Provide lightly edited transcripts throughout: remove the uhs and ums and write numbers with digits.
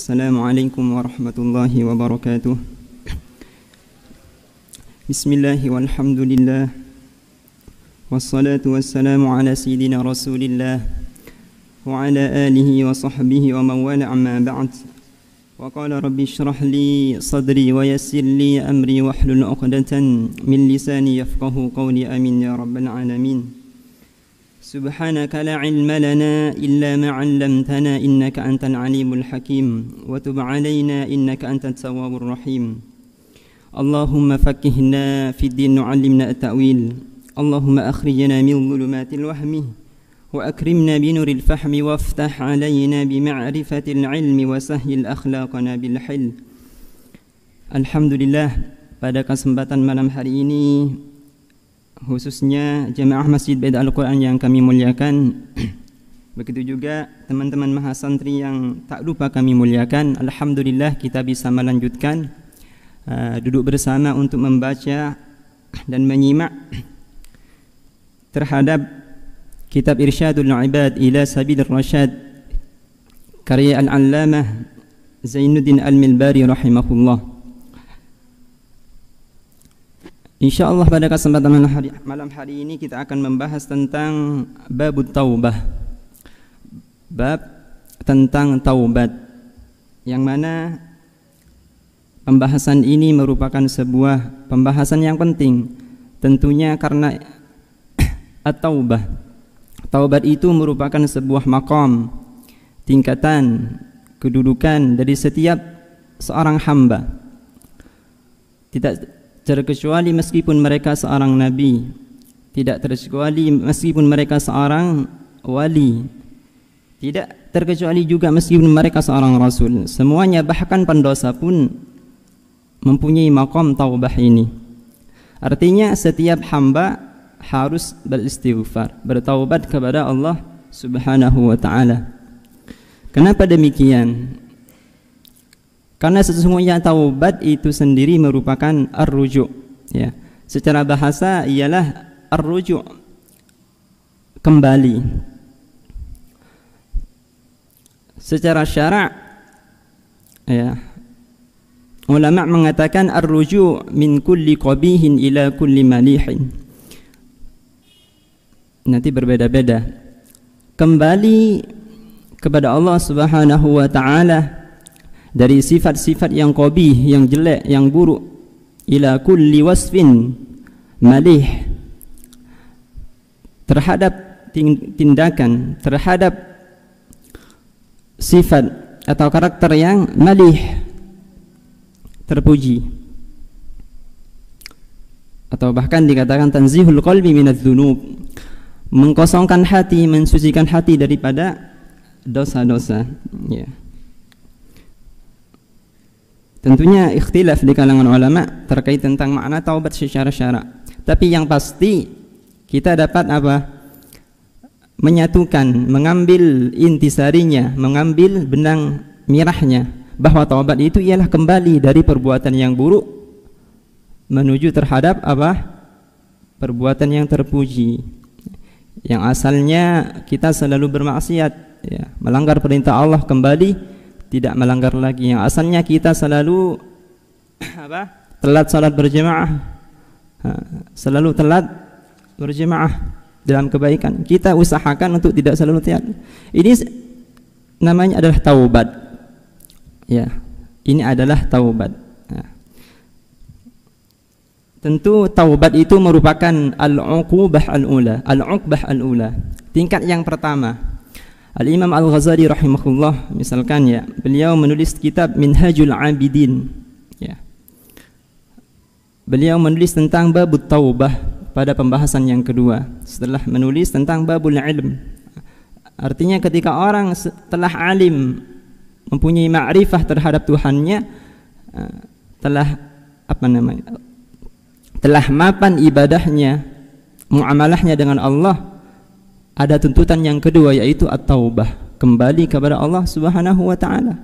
Assalamualaikum warahmatullahi wabarakatuh. Bismillahi walhamdulillah. Wassalatu wassalamu ala sayyidina Rasulillah wa ala alihi wa sahbihi wa man wala amma ba'd. Wa qala rabbi shrah li sadri wa yassir li amri wahlul 'uqdatan min lisani yafqahu qawli. Amin ya rabbal alamin. Subhanaka la ilma lana illa ma 'allamtana innaka antal alimul hakim wa tub 'alaina innaka antat tawwabur rahim. Allahumma faqqihna fid din wa 'allimna at-ta'wil. Allahumma akhrijna min dhulumatil wahmi wa akrimna bi nuril fahmi waftah 'alaina bi ma'rifatil 'ilmi wa sahhil akhlaqana bil hil. Alhamdulillah, pada kesempatan malam hari ini khususnya jemaah Masjid Bait Al-Quran yang kami muliakan, begitu juga teman-teman mahasantri yang tak lupa kami muliakan. Alhamdulillah kita bisa melanjutkan duduk bersama untuk membaca dan menyimak terhadap kitab Irsyadul Ibad ila Sabilir Rasyad karya Al-Allamah Zainuddin Al-Milbari rahimahullah. InsyaAllah pada kesempatan malam hari ini kita akan membahas tentang babut taubah, bab tentang taubat, yang mana pembahasan ini merupakan sebuah pembahasan yang penting tentunya karena at-taubah. Taubat itu merupakan sebuah maqam, tingkatan, kedudukan dari setiap seorang hamba, tidak terkecuali meskipun mereka seorang nabi, tidak terkecuali meskipun mereka seorang wali, tidak terkecuali juga meskipun mereka seorang rasul. Semuanya, bahkan pendosa pun mempunyai maqam taubah ini. Artinya setiap hamba harus beristighfar, bertaubat kepada Allah Subhanahu wa ta'ala. Kenapa demikian? Karena sesungguhnya taubat itu sendiri merupakan ar-ruju', ya. Secara bahasa ialah ar-ruju', kembali. Secara syara', ya, ulama mengatakan ar-ruju' min kulli qabihin ila kulli malihin. Nanti berbeda-beda. Kembali kepada Allah Subhanahu wa ta'ala dari sifat-sifat yang qabih, yang jelek, yang buruk, ila kulli wasfin malih, terhadap tindakan, terhadap sifat atau karakter yang malih, terpuji, atau bahkan dikatakan tanzihul qalbi minadz-dzunub, mengkosongkan hati, mensucikan hati daripada dosa-dosa, ya. Tentunya ikhtilaf di kalangan ulama terkait tentang makna taubat secara syara'. Tapi yang pasti kita dapat apa? Menyatukan, mengambil intisarinya, mengambil benang merahnya, bahwa taubat itu ialah kembali dari perbuatan yang buruk menuju terhadap apa? Perbuatan yang terpuji. Yang asalnya kita selalu bermaksiat, ya, melanggar perintah Allah, kembali tidak melanggar lagi. Yang asalnya kita selalu apa? Telat salat berjemaah, selalu telat berjemaah dalam kebaikan, kita usahakan untuk tidak selalu telat. Ini namanya adalah taubat, ya. Ini adalah taubat, ya. Tentu taubat itu merupakan al-uqubah al-ula, al-uqbah al-ula, tingkat yang pertama. Al-Imam Al-Ghazali rahimahullah, misalkan, ya, beliau menulis kitab Minhajul Abidin, ya. Beliau menulis tentang babut taubah pada pembahasan yang kedua setelah menulis tentang babul ilm. Artinya ketika orang telah alim, mempunyai ma'rifah terhadap Tuhannya, telah apa namanya? Telah mapan ibadahnya, muamalahnya dengan Allah, ada tuntutan yang kedua, yaitu at-taubah, kembali kepada Allah Subhanahu wa ta'ala.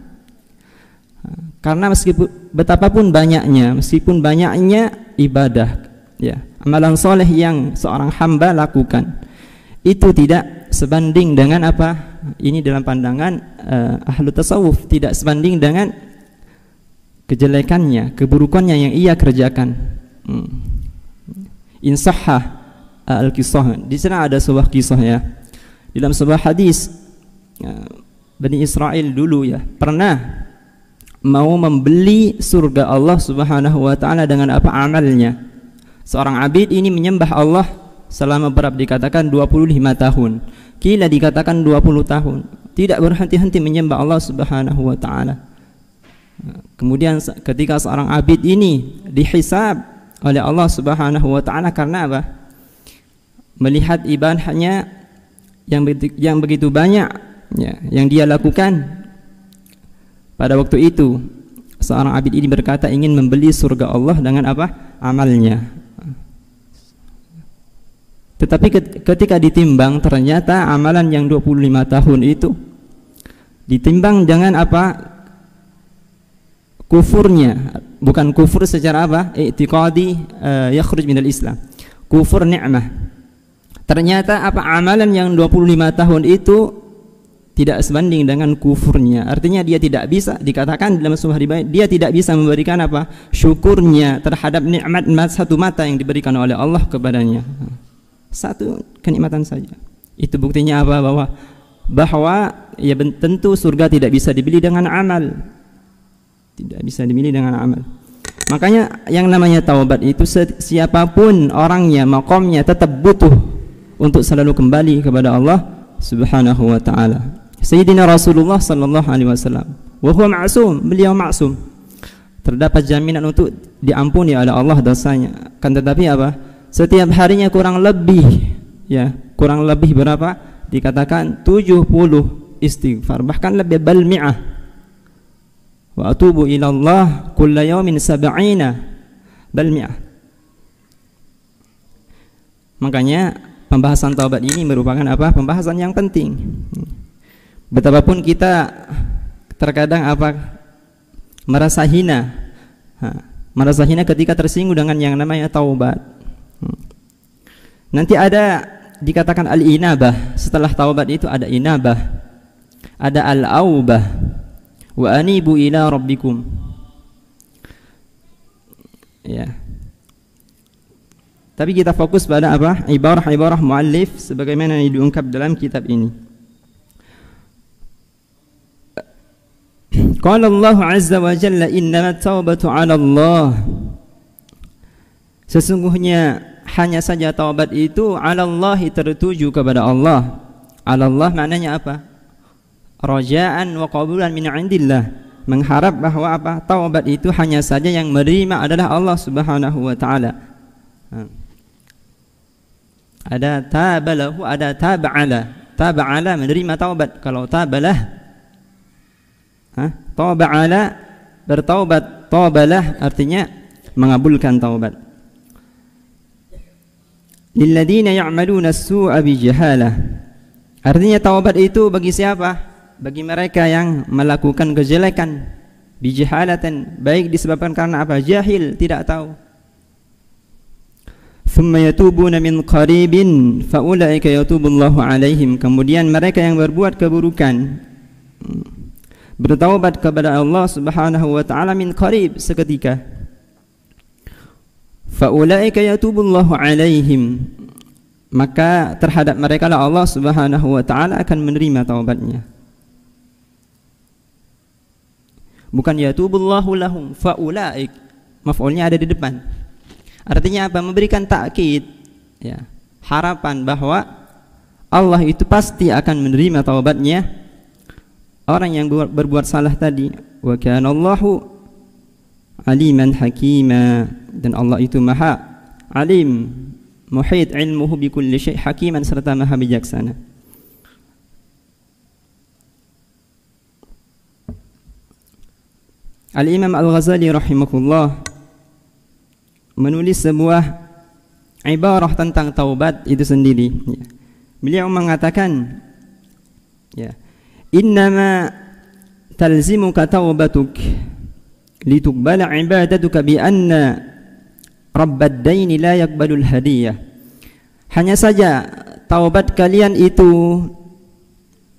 Karena meskipun betapapun banyaknya, meskipun banyaknya ibadah, ya, amalan soleh yang seorang hamba lakukan, itu tidak sebanding dengan apa? Ini dalam pandangan ahlu tasawuf, tidak sebanding dengan kejelekannya, keburukannya yang ia kerjakan. Insahha al-kisah. Di sana ada sebuah kisah ya. Dalam sebuah hadis, Bani Israel dulu ya pernah mau membeli surga Allah Subhanahu wa taala dengan apa? Amalnya. Seorang abid ini menyembah Allah selama berapa? Dikatakan 25 tahun. Kila dikatakan 20 tahun. Tidak berhenti-henti menyembah Allah Subhanahu wa taala. Kemudian ketika seorang abid ini dihisab oleh Allah Subhanahu wa taala karena apa? Melihat ibadahnya yang begitu banyak ya, yang dia lakukan pada waktu itu, seorang abid ini berkata ingin membeli surga Allah dengan apa? Amalnya. Tetapi ketika ditimbang ternyata amalan yang 25 tahun itu ditimbang dengan apa? Kufurnya, bukan kufur secara apa? I'tiqadi yakhruj minal Islam. Kufur ni'mah. Ternyata apa? Amalan yang 25 tahun itu tidak sebanding dengan kufurnya. Artinya dia tidak bisa dikatakan dalam sebuah riwayat, dia tidak bisa memberikan apa? Syukurnya terhadap nikmat satu mata yang diberikan oleh Allah kepadanya. Satu kenikmatan saja. Itu buktinya apa? Bahwa ya tentu surga tidak bisa dibeli dengan amal. Tidak bisa dibeli dengan amal. Makanya yang namanya taubat itu siapapun orangnya, maqamnya tetap butuh untuk selalu kembali kepada Allah Subhanahu wa taala. Sayyidina Rasulullah sallallahu alaihi wasallam, wa huwa ma'sum, beliau maksum. Terdapat jaminan untuk diampuni oleh Allah dosanya. Kan tetapi apa? Setiap harinya kurang lebih berapa? Dikatakan 70 istighfar, bahkan lebih bal mi'ah. Wa atubu ila Allah kulla yawmin 70 bal mi'ah. Makanya pembahasan taubat ini merupakan apa? Pembahasan yang penting. Betapapun kita terkadang apa? Merasa hina ketika tersinggung dengan yang namanya taubat. Nanti ada dikatakan al-inabah. Setelah taubat itu ada inabah, ada al-aubah, wa anibu ila rabbikum. Ya. Tapi kita fokus pada apa? Ibarah-ibarah muallif sebagaimana yang diungkap dalam kitab ini. Qala Allah azza wa jalla innamat taubatu 'ala Allah. Sesungguhnya hanya saja taubat itu 'ala Allah, tertuju kepada Allah. 'Ala Allah maknanya apa? Raja'an wa qabulan min 'indillah. Mengharap bahwa apa? Taubat itu hanya saja yang menerima adalah Allah Subhanahu wa taala. Ada tabalahu, ada taba'ala. Taba'ala menerima taubat. Kalau tabalah, taba'ala bertaubat. Tabalah artinya mengabulkan taubat. Lilladina ya'maluna as-su'a bijahalah. Artinya taubat itu bagi siapa? Bagi mereka yang melakukan kejelekan bijahalatan, baik disebabkan karena apa? Jahil, tidak tahu. Thumma yatubuna min qaribin fa ulaika yatubullahu alaihim. Kemudian mereka yang berbuat keburukan bertaubat kepada Allah Subhanahu wa taala min qarib, seketika. Fa ulaika yatubullahu alaihim. Maka terhadap mereka lah Allah Subhanahu wa taala akan menerima taubatnya. Bukan yatubullahu lahum, fa ulaik. Maf'ulnya ada di depan. Artinya apa? Memberikan takkid, ya, harapan bahwa Allah itu pasti akan menerima taubatnya orang yang berbuat salah tadi. Wa kana Allahu aliman hakima, dan Allah itu maha alim, muhit ilmuhu bi kulli syai', hakiman serta maha bijaksana. Al-Imam Al-Ghazali rahimahullah menulis sebuah ibarah tentang taubat itu sendiri. Beliau mengatakan, ya, innama talzimuka taubatuk lituqbala ibadatuka bi anna rabbad daini la yaqbalul hadiyah. Hanya saja taubat kalian itu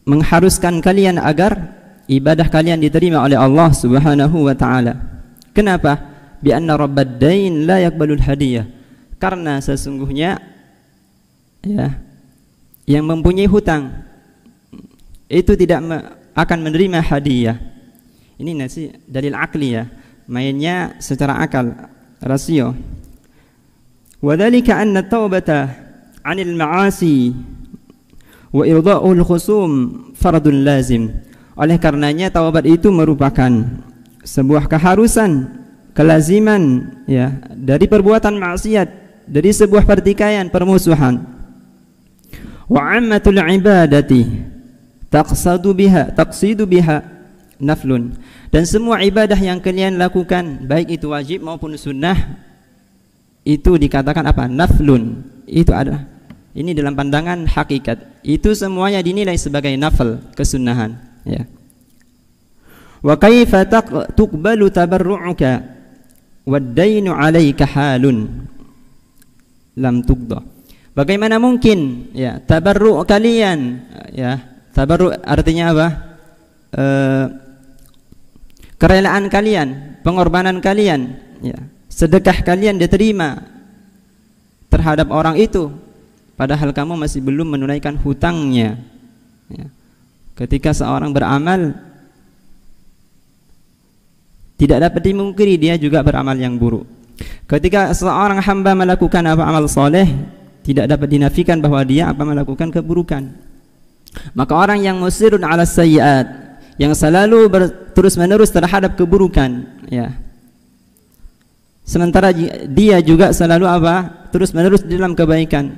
mengharuskan kalian agar ibadah kalian diterima oleh Allah Subhanahu wa taala. Kenapa? Bi anna rabbad dain la yaqbalul hadiyah. Karena sesungguhnya ya, yang mempunyai hutang itu tidak akan menerima hadiah. Ini nasi dalil akli ya, mainnya secara akal, rasio. Wa dzalika anna taubata 'anil ma'asi wa irda'ul khusum fardun lazim. Oleh karenanya taubat itu merupakan sebuah keharusan, kelaziman ya, dari perbuatan maksiat, dari sebuah pertikaian, permusuhan. Wa 'ammatul ibadati taqsidu biha naflun. Dan semua ibadah yang kalian lakukan, baik itu wajib maupun sunnah, itu dikatakan apa? Naflun. Itu adalah, ini dalam pandangan hakikat, itu semuanya dinilai sebagai nafl, kesunahan ya. Wa kaifa tuqbalu tabarru'uka wad-dainu 'alaika halun lam tuqda. Bagaimana mungkin ya tabarru' kalian ya, tabarru' artinya apa? Kerelaan kalian, pengorbanan kalian ya, sedekah kalian diterima terhadap orang itu padahal kamu masih belum menunaikan hutangnya ya. Ketika seorang beramal, tidak dapat dimungkiri dia juga beramal yang buruk. Ketika seorang hamba melakukan apa amal soleh, tidak dapat dinafikan bahwa dia apa melakukan keburukan. Maka orang yang musirun ala sayyiat, yang selalu terus menerus terhadap keburukan ya, sementara dia juga selalu apa terus menerus dalam kebaikan,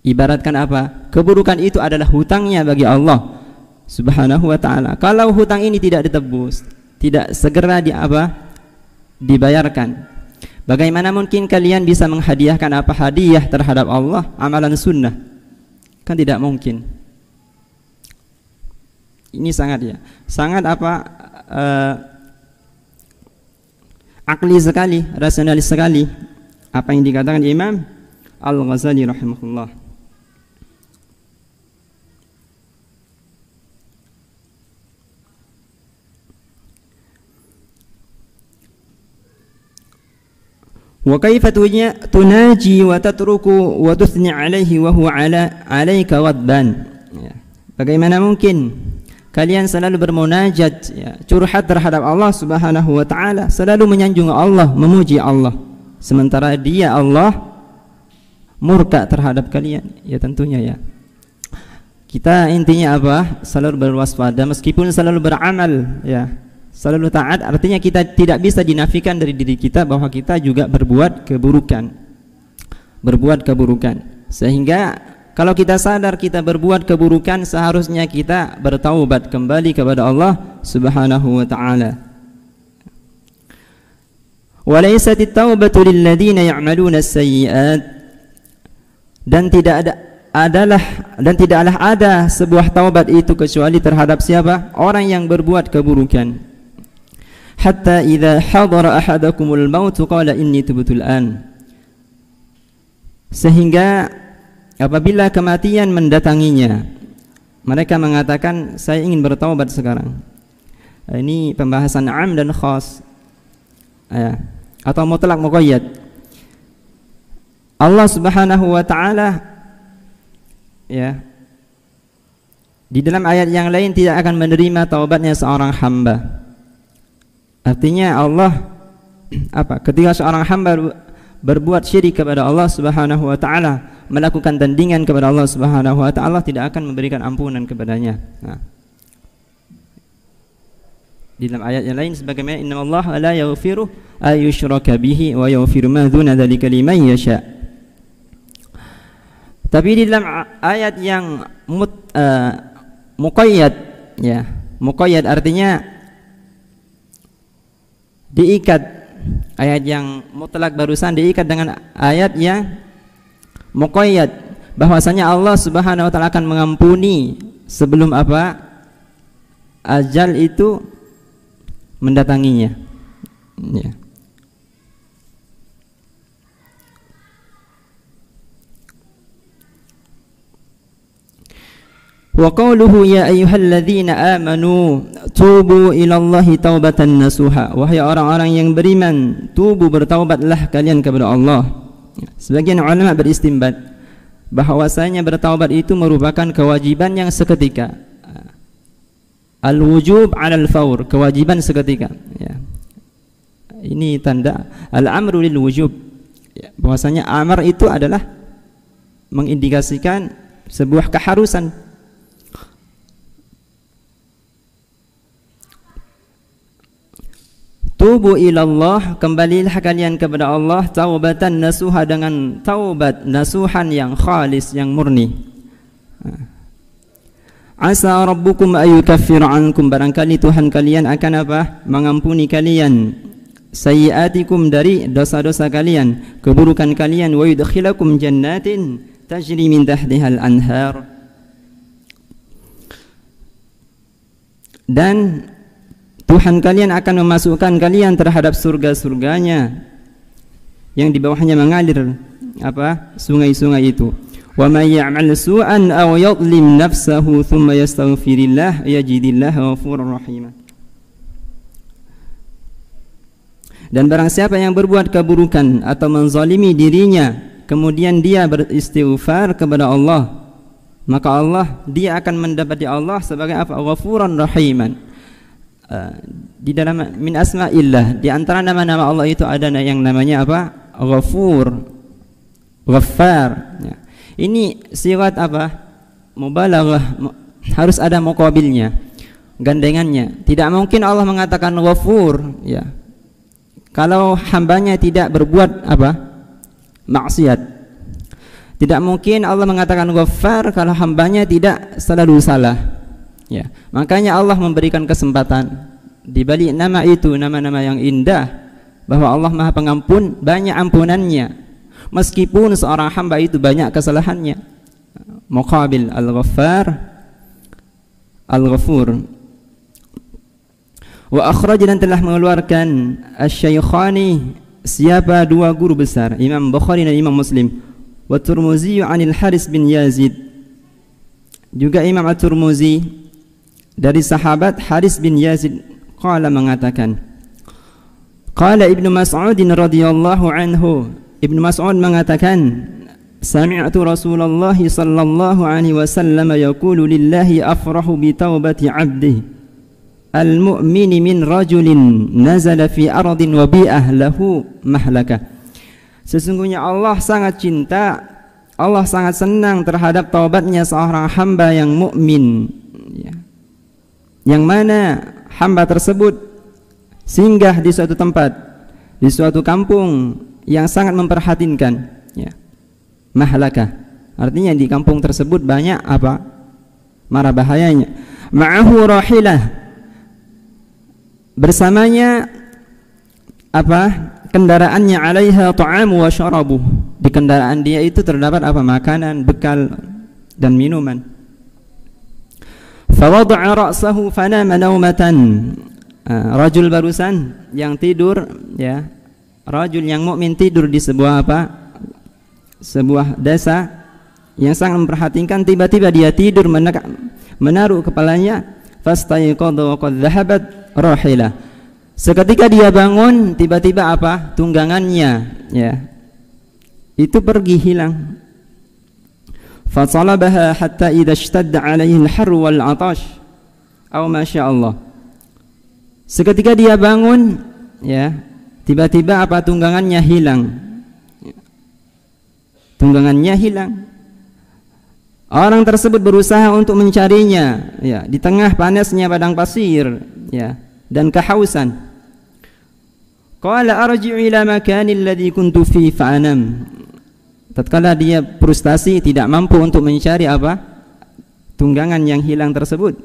ibaratkan apa, keburukan itu adalah hutangnya bagi Allah Subhanahu wa ta'ala. Kalau hutang ini tidak ditebus, tidak segera dibayarkan, bagaimana mungkin kalian bisa menghadiahkan apa hadiah terhadap Allah, amalan sunnah? Kan tidak mungkin. Ini sangat akli sekali, rasionalis sekali apa yang dikatakan Imam Al-Ghazali rahimahullah. Wa kaifa tunaji wa tatruku wa tuthni alaihi wa huwa alaika wadban. Bagaimana mungkin kalian selalu bermunajat ya, curhat terhadap Allah Subhanahu wa ta'ala, selalu menyanjung Allah, memuji Allah, sementara dia Allah murka terhadap kalian. Ya tentunya ya, kita intinya apa? Selalu berwaspada meskipun selalu beramal ya, selalu taat, artinya kita tidak bisa dinafikan dari diri kita bahwa kita juga berbuat keburukan. Sehingga kalau kita sadar kita berbuat keburukan, seharusnya kita bertaubat kembali kepada Allah Subhanahu wa ta'ala. Wa laysatit taubatu lil ladzina ya'maluna as-sayyi'at. Dan tidaklah ada sebuah taubat itu kecuali terhadap siapa? Orang yang berbuat keburukan. Hatta idza hadara ahadakumul maut qala inni tubtu al-an. Sehingga apabila kematian mendatanginya, mereka mengatakan saya ingin bertaubat sekarang. Ini pembahasan am dan khas ya, atau mutlak muqayyad. Allah Subhanahu wa ta'ala ya, di dalam ayat yang lain tidak akan menerima taubatnya seorang hamba. Artinya Allah ketika seorang hamba berbuat syirik kepada Allah Subhanahu wa ta'ala, melakukan tandingan kepada Allah Subhanahu wa ta'ala, tidak akan memberikan ampunan kepadanya. Di dalam ayat yang lain sebagaimana innallaha la yaghfiru ayyushraka bihi wa yaghfiru ma dzuna dzalika liman yasha. Tapi di dalam ayat yang muqayyad ya, muqayyad artinya diikat. Ayat yang mutlak barusan diikat dengan ayat yang muqayyad, bahwasanya Allah Subhanahu wa ta'ala akan mengampuni sebelum ajal itu mendatanginya ya. Wa qawluhu ya ayyuhalladzina amanu tubu ilallahi taubatan nasuha. Wahai orang-orang yang beriman, tubu, bertaubatlah kalian kepada Allah. Sebagian ulama beristinbat bahwasanya bertaubat itu merupakan kewajiban yang seketika. Al-wujub 'alal faur, kewajiban seketika, ya. Ini tanda al-amru lil wujub, ya, bahwasanya amar itu adalah mengindikasikan sebuah keharusan. Tubu ilallah, kembalilah kalian kepada Allah, taubatan nasuha, dengan taubat nasuhan yang khalis, yang murni. Asa rabbukum ayyukaffir ankum, barangkali Tuhan kalian akan apa? Mengampuni kalian sayyiatikum, dari dosa-dosa kalian, keburukan kalian, wa yudkhilakum jannatin tajri min tahtihal anhar, dan Tuhan kalian akan memasukkan kalian terhadap surga-surganya yang di bawahnya mengalir apa? Sungai-sungai itu. Wa may ya'mal su'an aw yadhlim nafsahu thumma yastaghfirillah yajidillaha ghafurur rahim. Dan barang siapa yang berbuat keburukan atau menzalimi dirinya, kemudian dia beristighfar kepada Allah, maka dia akan mendapati Allah sebagai apa? Ghafuran rahiman. Di dalam min asma'illah, di antara nama-nama Allah itu ada yang namanya apa? Ghafur, Ghaffar, ya. Ini sirat apa? Mubalaghah, harus ada muqabilnya, gandengannya. Tidak mungkin Allah mengatakan Ghafur, ya, kalau hambanya tidak berbuat apa? Maksiat. Tidak mungkin Allah mengatakan Ghaffar kalau hambanya tidak selalu salah, ya. Makanya Allah memberikan kesempatan di balik nama itu, nama-nama yang indah, bahwa Allah Maha Pengampun, banyak ampunannya, meskipun seorang hamba itu banyak kesalahannya. Muqabil al-Ghaffar, al-Ghafur. Wa akhraj, dan telah mengeluarkan asy-Syaikhani, siapa? Dua guru besar, Imam Bukhari dan Imam Muslim. Wa Tirmizi 'anil Haris bin Yazid, juga Imam At-Tirmizi dari sahabat Haris bin Yazid, qala, mengatakan, qala Ibnu Mas'ud radhiyallahu anhu, Ibnu Mas'ud mengatakan, sami'tu Rasulullah sallallahu alaihi wasallam yaqulu lillahi afrahu bi taubati 'abdihi al-mu'mini min rajulin nazala fi ardin wa bi'ah lahu mahlaka. Sesungguhnya Allah sangat cinta, Allah sangat senang terhadap taubatnya seorang hamba yang mukmin, ya, yang mana hamba tersebut singgah di suatu tempat, di suatu kampung yang sangat memperhatinkan, ya. Mahlaka, artinya di kampung tersebut banyak apa? Mara bahayanya. Ma'ahu rahilah, bersamanya apa? Kendaraannya, 'alaiha ta'amu wa syarabu, di kendaraan dia itu terdapat apa? Makanan, bekal dan minuman. Fawada'a ra'sahu fanama naumatan, rajul barusan yang tidur, ya, rajul yang mukmin tidur di sebuah apa? Sebuah desa yang sangat memperhatikan, tiba-tiba dia tidur menaruh kepalanya, fastayqadha wa qad dhahabat rahilah. Seketika dia bangun, tiba-tiba apa? Tunggangannya, ya, itu pergi, hilang. Fasalabaha hatta idza ishtadda 'alaihi al-har wal 'atash aw ma sya Allah. Seketika dia bangun, ya, tiba-tiba apa? Tunggangannya hilang. Tunggangannya hilang. Orang tersebut berusaha untuk mencarinya, ya, di tengah panasnya padang pasir, ya, dan kehausan. Qala arji'u ila makani alladhi kuntu fi fa'anam. Tatkala dia frustasi, tidak mampu untuk mencari apa? Tunggangan yang hilang tersebut,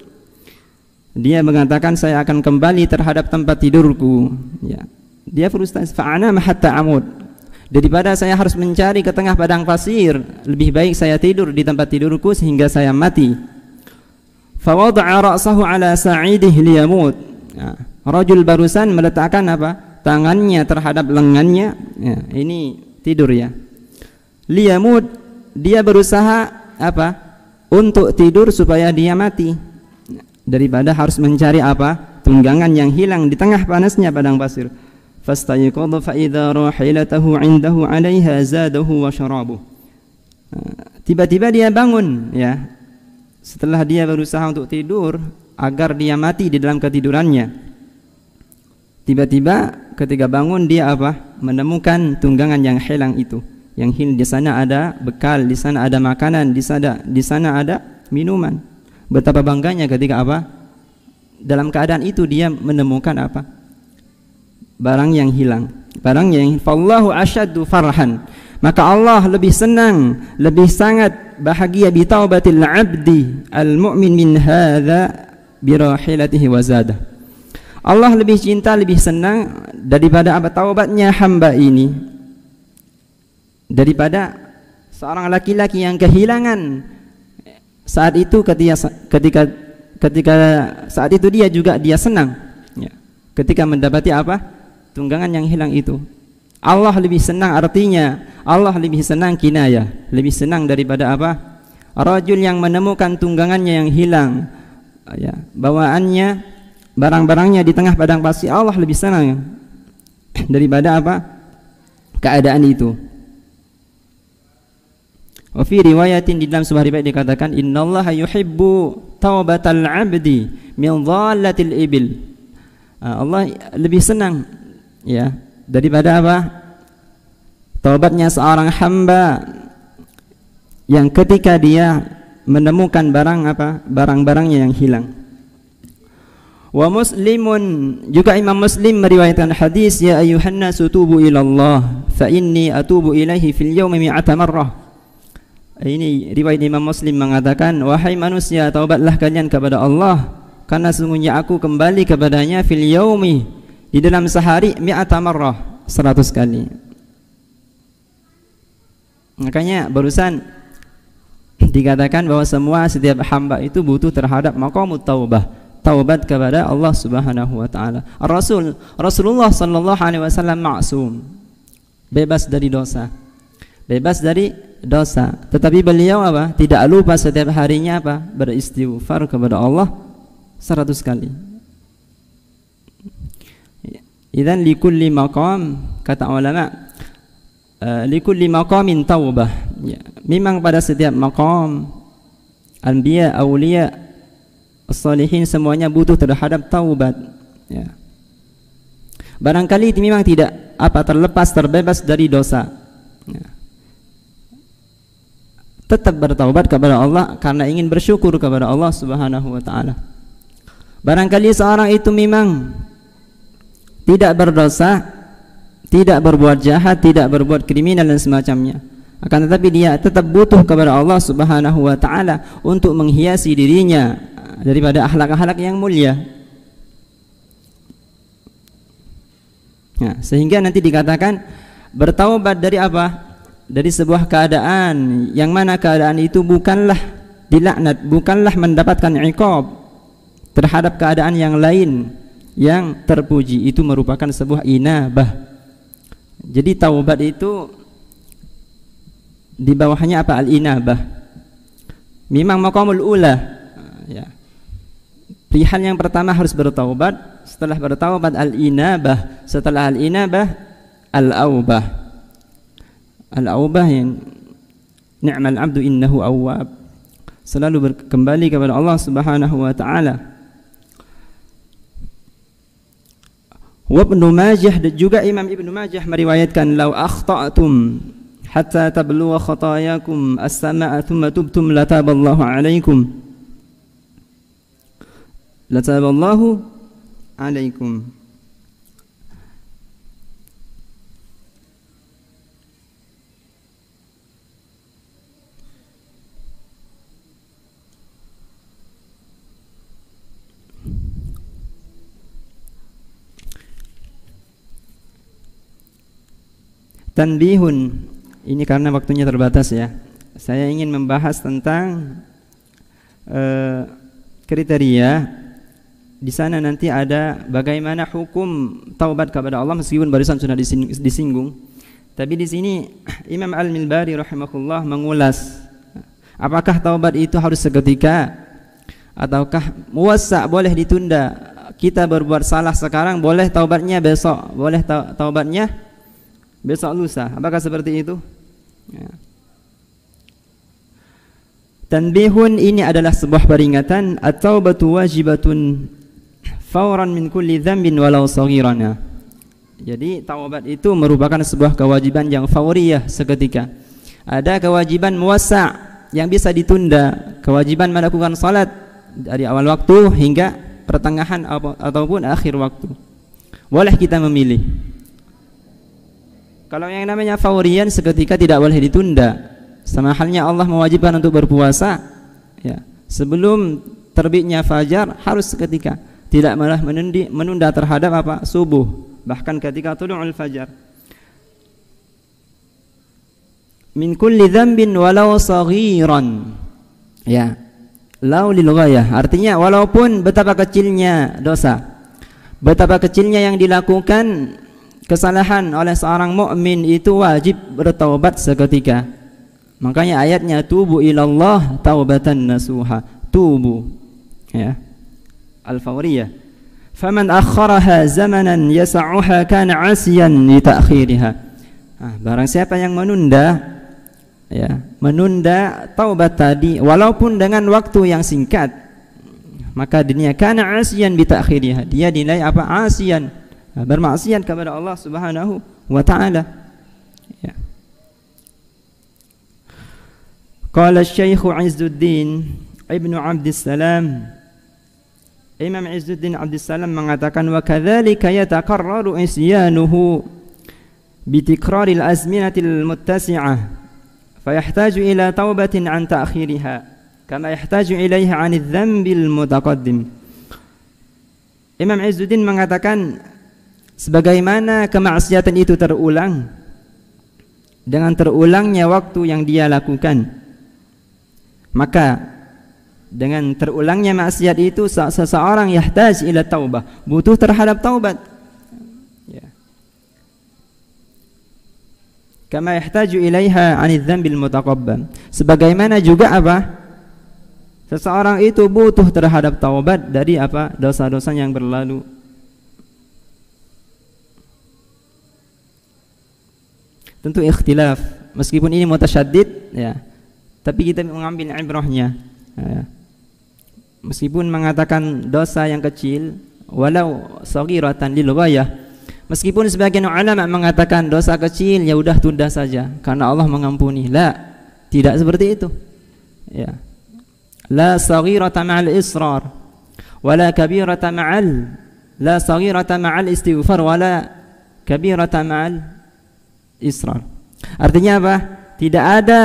dia mengatakan, saya akan kembali terhadap tempat tidurku, ya. Dia frustasi, fa'anam hatta amud, daripada saya harus mencari ke tengah padang pasir, lebih baik saya tidur di tempat tidurku sehingga saya mati. Fa wada'a ra'sahu ala sa'idihi liyamut. Nah, rajul barusan meletakkan apa? Tangannya terhadap lengannya, ya, ini tidur, ya. Liyamut, dia berusaha apa? untuk tidur supaya dia mati daripada harus mencari apa? Tunggangan yang hilang di tengah panasnya padang pasir. Fastayqadha fa idza rahilatahu 'indahu 'alaiha zadahu wa syarabuh. Tiba-tiba dia bangun, ya. Setelah dia berusaha untuk tidur agar dia mati di dalam ketidurannya. Tiba-tiba ketika bangun dia apa? Menemukan tunggangan yang hilang itu. Yang hilang di sana ada bekal, di sana ada makanan, di sana ada minuman. Betapa bangganya ketika apa? Dalam keadaan itu dia menemukan apa? Barang yang hilang. Barang yang fallahu asyaddu farhan. Maka Allah lebih senang, lebih sangat bahagia bi taubatil 'abdi al-mu'min min hadza bi rahilatihi wa zada. Allah lebih cinta, lebih senang daripada apa? Taubatnya hamba ini, daripada seorang laki-laki yang kehilangan saat itu ketika saat itu dia senang, ya, ketika mendapati apa? Tunggangan yang hilang itu. Allah lebih senang, artinya Allah lebih senang kinayah, lebih senang daripada apa? Rajul yang menemukan tunggangannya yang hilang, ya, bawaannya, barang-barangnya di tengah padang pasir. Allah lebih senang daripada apa? Keadaan itu. Wa fi riwayatin, di dalam sebuah riwayat dikatakan innallaha yuhibbu taubatal 'abdi min dhallatil ibil. Allah lebih senang, ya, daripada apa? Taubatnya seorang hamba yang ketika dia menemukan barang-barangnya yang hilang. Wa Muslimun, juga Imam Muslim meriwayatkan hadis, ya ayyuhan nasu tubu ilallah fa inni atubu ilaihi fil yawmi mi'ata marrah. Ini riwayat Imam Muslim mengatakan, wahai manusia, taubatlah kalian kepada Allah, karena sesungguhnya aku kembali kepadanya fil yaumi, di dalam sehari, mi'ata marrah, 100 kali. Makanya barusan dikatakan bahwa setiap hamba itu butuh terhadap maqamut taubah, taubat kepada Allah Subhanahu wa taala. Rasulullah sallallahu alaihi wasallam ma'sum, bebas dari dosa. Bebas dari dosa, tetapi beliau apa? Tidak lupa setiap harinya apa? Beristighfar kepada Allah 100 kali. Idzan likulli maqam, kata ulama, likulli maqamin taubah, ya, memang pada setiap maqam anbiya, auliya, as-salihin semuanya butuh terhadap taubat, ya. Barangkali itu memang tidak terlepas, terbebas dari dosa, ya. Tetap bertaubat kepada Allah karena ingin bersyukur kepada Allah Subhanahu wa taala. Barangkali seorang itu memang tidak berdosa, tidak berbuat jahat, tidak berbuat kriminal dan semacamnya, akan tetapi dia tetap butuh kepada Allah Subhanahu wa taala untuk menghiasi dirinya daripada akhlak-akhlak yang mulia. Nah, sehingga nanti dikatakan bertaubat dari apa? Dari sebuah keadaan yang mana keadaan itu bukanlah dilaknat, bukanlah mendapatkan iqab terhadap keadaan yang lain yang terpuji, itu merupakan sebuah inabah. Jadi taubat itu di bawahnya apa? Al-inabah. Memang maqamul ula, ya. Pilihan yang pertama harus bertaubat, setelah bertaubat al-inabah, setelah al-inabah al-aubah. Al-aubah yang ni'mal 'abdu innahu awwab, selalu kembali kepada Allah Subhanahu wa taala. Wa Ibnu Majah, juga Imam Ibnu Majah meriwayatkan, lau akhta'tum hatta tablugha khatayakum as-samaa'a thumma tubtum lataballahu 'alaikum, lataballahu 'alaikum. Tanbihun, ini karena waktunya terbatas, ya. Saya ingin membahas tentang kriteria. Di sana nanti ada bagaimana hukum taubat kepada Allah, meskipun barusan sudah disinggung. Tapi di sini Imam Al-Milbari rahimahullah mengulas Apakah taubat itu harus seketika ataukah muwassa', boleh ditunda? Kita berbuat salah sekarang, boleh taubatnya besok, boleh taubatnya besok lusa. Apakah seperti itu? Ya. Tanbihun, ini adalah sebuah peringatan. At-taubatu wajibatun fawran min kulli dzambin walau saghiran. Jadi taubat itu merupakan sebuah kewajiban yang fauriyah, seketika. Ada kewajiban muwassa' yang bisa ditunda, kewajiban melakukan salat dari awal waktu hingga pertengahan ataupun akhir waktu. Boleh kita memilih. Kalau yang namanya faurian, seketika, tidak boleh ditunda. Sama halnya Allah mewajibkan untuk berpuasa, ya, sebelum terbitnya fajar harus seketika, tidak malah menunda terhadap subuh, bahkan ketika tulu'ul fajar. Min kulli dzambin walau saghiran. Ya. Lau lil ghayah, artinya walaupun betapa kecilnya dosa, betapa kecilnya yang dilakukan kesalahan oleh seorang mukmin, itu wajib bertaubat seketika. Makanya ayatnya tubu ilallah taubatan nasuha. Tubu, ya, al-fawriyah. Faman akharaha zamanan yas'uha kana 'asiyan li ta'khiriha. Barang siapa yang menunda, ya, menunda taubat tadi walaupun dengan waktu yang singkat, maka dirinya kana 'asiyan bi ta'khiriha, dia dinilai asiyan, bermaksiat kepada Allah Subhanahu wa taala. Ya. Qala Syekh Izzuddin Ibnu Abdissalam, Imam Izzuddin Abdissalam mengatakan, wa kadzalika yataqarraru isyanuhu bi tikraril azminatil muttasi'ah fayahtaju ila taubatin an ta'khiriha kama yahtaju ilaiha 'anil dzambil mutaqaddim. Imam Izzuddin mengatakan, sebagaimana kemaksiatan itu terulang dengan terulangnya waktu yang dia lakukan, maka dengan terulangnya maksiat itu seseorang yahtaj ila taubah, butuh terhadap taubat, ya. Kama yahtaju ilaiha 'anil dzambil mutaqabbam, sebagaimana juga seseorang itu butuh terhadap taubat dari dosa-dosa yang berlalu. Tentu ikhtilaf, meskipun ini mutasyaddid, ya, tapi kita mengambil ibrahnya, ya. Meskipun mengatakan dosa yang kecil walau saghiratan lil ghayah, meskipun sebagian ulama mengatakan dosa kecil ya udah tunda saja karena Allah mengampuni. Tidak seperti itu, ya. La saghirata ma'al israr wala kabirata ma'al la saghirata ma'al istighfar wala kabirata ma'al israr. Artinya apa? Tidak ada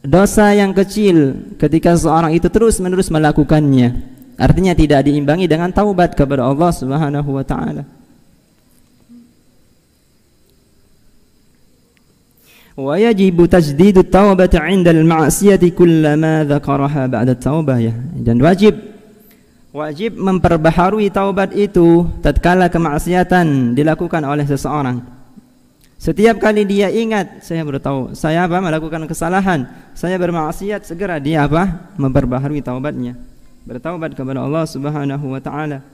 dosa yang kecil ketika seorang itu terus-menerus melakukannya. Artinya tidak diimbangi dengan taubat kepada Allah Subhanahu wa taala. Wa yajibu tajdidu taubati 'inda al-ma'siyati kullama dzakaraha ba'da taubah, ya. Dan wajib memperbaharui taubat itu tatkala kemaksiatan dilakukan oleh seseorang. Setiap kali dia ingat, saya melakukan kesalahan, saya bermaksiat, segera dia memperbaharui taubatnya, bertaubat kepada Allah Subhanahu wa taala.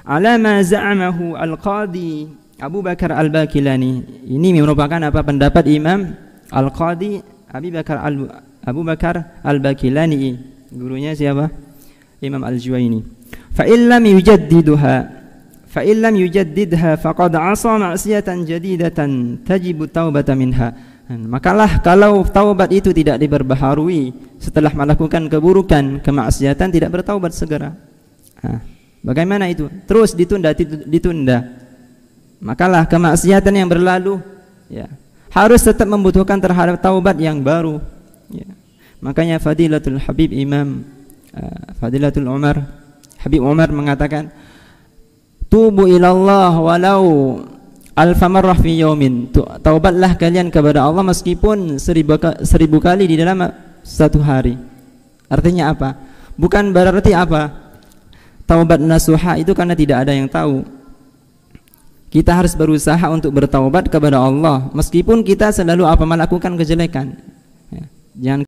Ala ma za'amahu al-Qadi Abu Bakar al-Bakilani. Ini merupakan pendapat Imam Al-Qadi Abu Bakar al-Bakilani. Gurunya siapa? Imam Al-Juwaini. Fa illam yujaddidha faqad 'asa ma'siyatan jadidatan tajibu taubata minha. Makalah kalau taubat itu tidak diperbaharui setelah melakukan keburukan, kemaksiatan, tidak bertaubat segera. Bagaimana itu? Terus ditunda. Makalah kemaksiatan yang berlalu, ya, harus tetap membutuhkan terhadap taubat yang baru, ya. Makanya Fadilatul Habib Habib Umar mengatakan, tubu ilallah walau alfa marrah fi yaumin. Taubatlah kalian kepada Allah meskipun 1000 kali di dalam satu hari. Artinya apa? Bukan berarti taubat nasuha itu karena tidak ada yang tahu. Kita harus berusaha untuk bertaubat kepada Allah meskipun kita selalu melakukan kejelekan. Ya. Jangan